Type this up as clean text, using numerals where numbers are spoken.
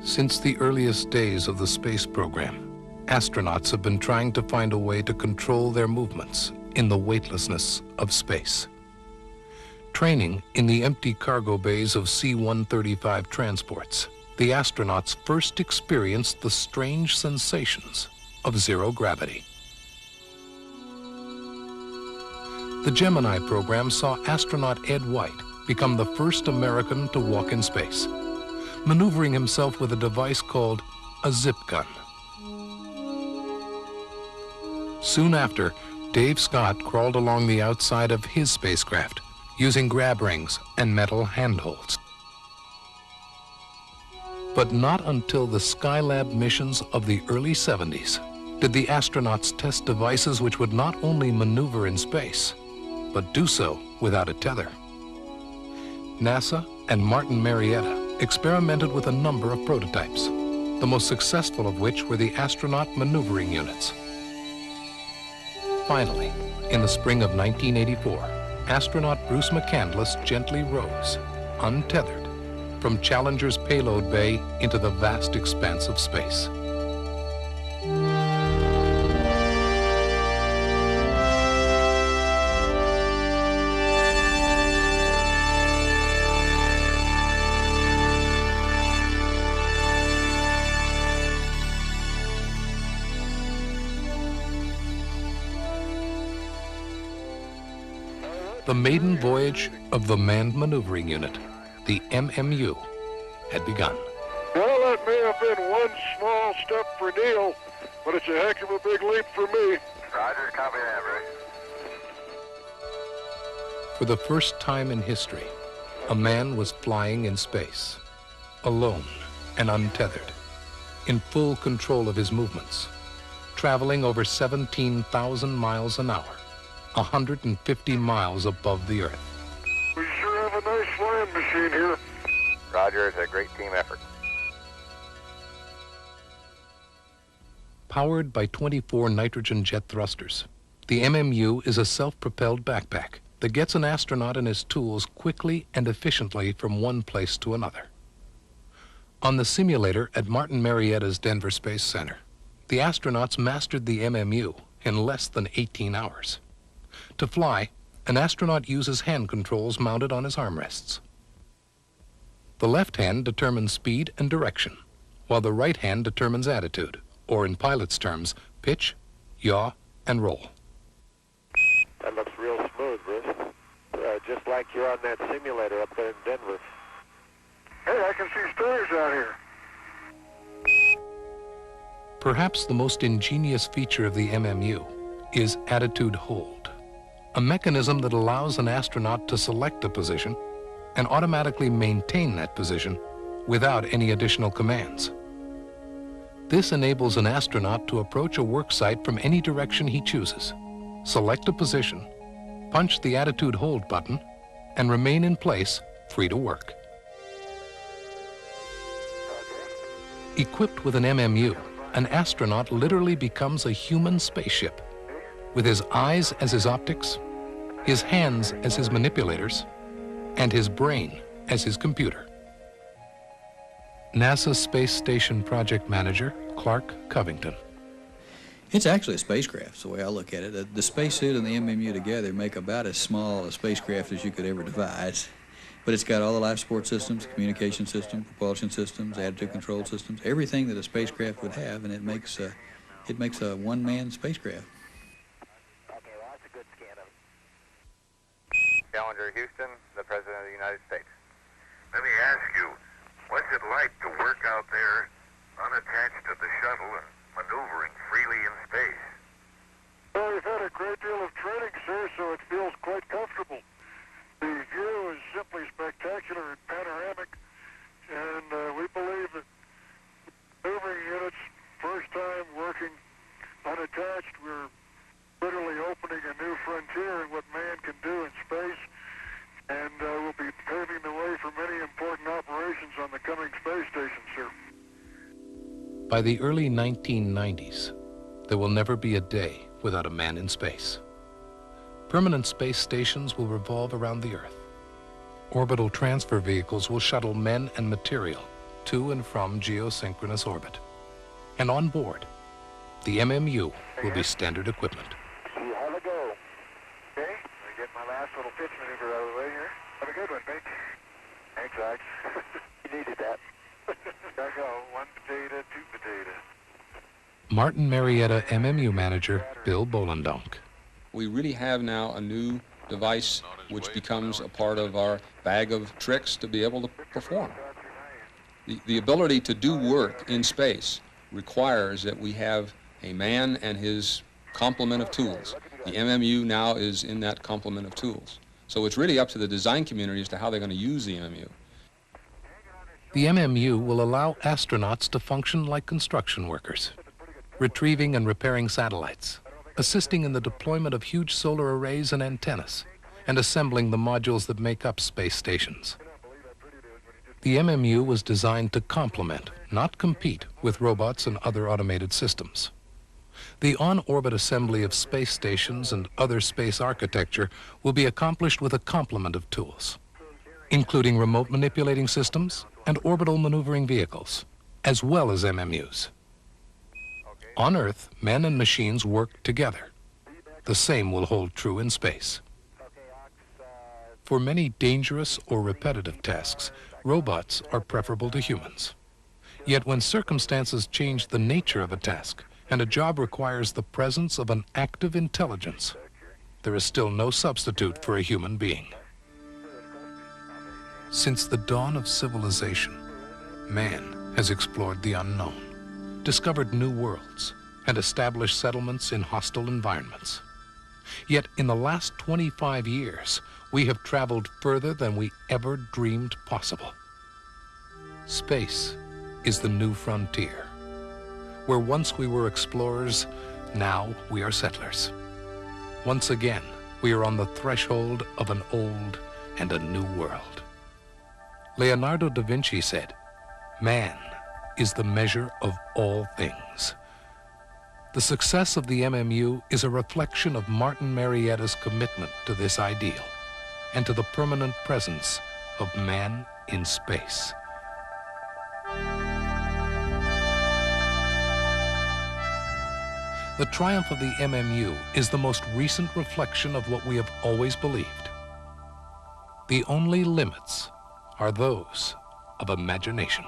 Since the earliest days of the space program, astronauts have been trying to find a way to control their movements in the weightlessness of space. Training in the empty cargo bays of C-135 transports, the astronauts first experienced the strange sensations of zero gravity. The Gemini program saw astronaut Ed White become the first American to walk in space, maneuvering himself with a device called a zip gun. Soon after, Dave Scott crawled along the outside of his spacecraft using grab rings and metal handholds. But not until the Skylab missions of the early 70s did the astronauts test devices which would not only maneuver in space, but do so without a tether. NASA and Martin Marietta experimented with a number of prototypes, the most successful of which were the astronaut maneuvering units. Finally, in the spring of 1984, astronaut Bruce McCandless gently rose, untethered, from Challenger's payload bay into the vast expanse of space. The maiden voyage of the Manned Maneuvering Unit, the MMU, had begun. Well, that may have been one small step for Neil, but it's a heck of a big leap for me. Roger, copy that, Bruce. For the first time in history, a man was flying in space, alone and untethered, in full control of his movements, traveling over 17,000 miles an hour. 150 miles above the Earth. We sure have a nice flying machine here. Roger, it's a great team effort. Powered by 24 nitrogen jet thrusters, the MMU is a self-propelled backpack that gets an astronaut and his tools quickly and efficiently from one place to another. On the simulator at Martin Marietta's Denver Space Center, the astronauts mastered the MMU in less than 18 hours. To fly, an astronaut uses hand controls mounted on his armrests. The left hand determines speed and direction, while the right hand determines attitude, or in pilot's terms, pitch, yaw, and roll. That looks real smooth, Bruce. Just like you're on that simulator up there in Denver. Hey, I can see stars out here. Perhaps the most ingenious feature of the MMU is attitude hold, a mechanism that allows an astronaut to select a position and automatically maintain that position without any additional commands. This enables an astronaut to approach a work site from any direction he chooses, select a position, punch the attitude hold button, and remain in place, free to work. Equipped with an MMU, an astronaut literally becomes a human spaceship, with his eyes as his optics, his hands as his manipulators, and his brain as his computer. NASA Space Station Project Manager Clark Covington. It's actually a spacecraft, is the way I look at it. The spacesuit and the MMU together make about as small a spacecraft as you could ever devise. But it's got all the life support systems, communication system, propulsion systems, attitude control systems, everything that a spacecraft would have, and it makes a one-man spacecraft. Okay, well, that's a good scan of it. Challenger Houston, the President of the United States. Let me ask you, what's it like to work out there unattached to the shuttle and maneuvering freely in space? Well, we've had a great deal of training, sir, so it feels quite comfortable. The view is simply spectacular and panoramic, and we believe that maneuvering units, first time working unattached, we're literally opening a new frontier in what man can do in space, and we'll be paving the way for many important operations on the coming space station, sir. By the early 1990s, there will never be a day without a man in space. Permanent space stations will revolve around the Earth. Orbital transfer vehicles will shuttle men and material to and from geosynchronous orbit. And on board, the MMU will be standard equipment. You have a go. Okay, I get my last little pitch maneuver out of the way here. Have a good one, Pink. Thanks, Alex. You needed that. There you go. One potato, two potato. Martin Marietta MMU manager Bill Bolendonk. We really have now a new device which becomes a part of our bag of tricks to be able to perform. The ability to do work in space requires that we have a man and his complement of tools. The MMU now is in that complement of tools. So it's really up to the design community as to how they're going to use the MMU. The MMU will allow astronauts to function like construction workers, retrieving and repairing satellites, assisting in the deployment of huge solar arrays and antennas, and assembling the modules that make up space stations. The MMU was designed to complement, not compete, with robots and other automated systems. The on-orbit assembly of space stations and other space architecture will be accomplished with a complement of tools, including remote manipulating systems and orbital maneuvering vehicles, as well as MMUs. On Earth, men and machines work together. The same will hold true in space. For many dangerous or repetitive tasks, robots are preferable to humans. Yet when circumstances change the nature of a task and a job requires the presence of an active intelligence, there is still no substitute for a human being. Since the dawn of civilization, man has explored the unknown, discovered new worlds, and established settlements in hostile environments. Yet in the last 25 years, we have traveled further than we ever dreamed possible. Space is the new frontier. Where once we were explorers, now we are settlers. Once again, we are on the threshold of an old and a new world. Leonardo da Vinci said, "Man is the measure of all things." The success of the MMU is a reflection of Martin Marietta's commitment to this ideal and to the permanent presence of man in space. The triumph of the MMU is the most recent reflection of what we have always believed. The only limits are those of imagination.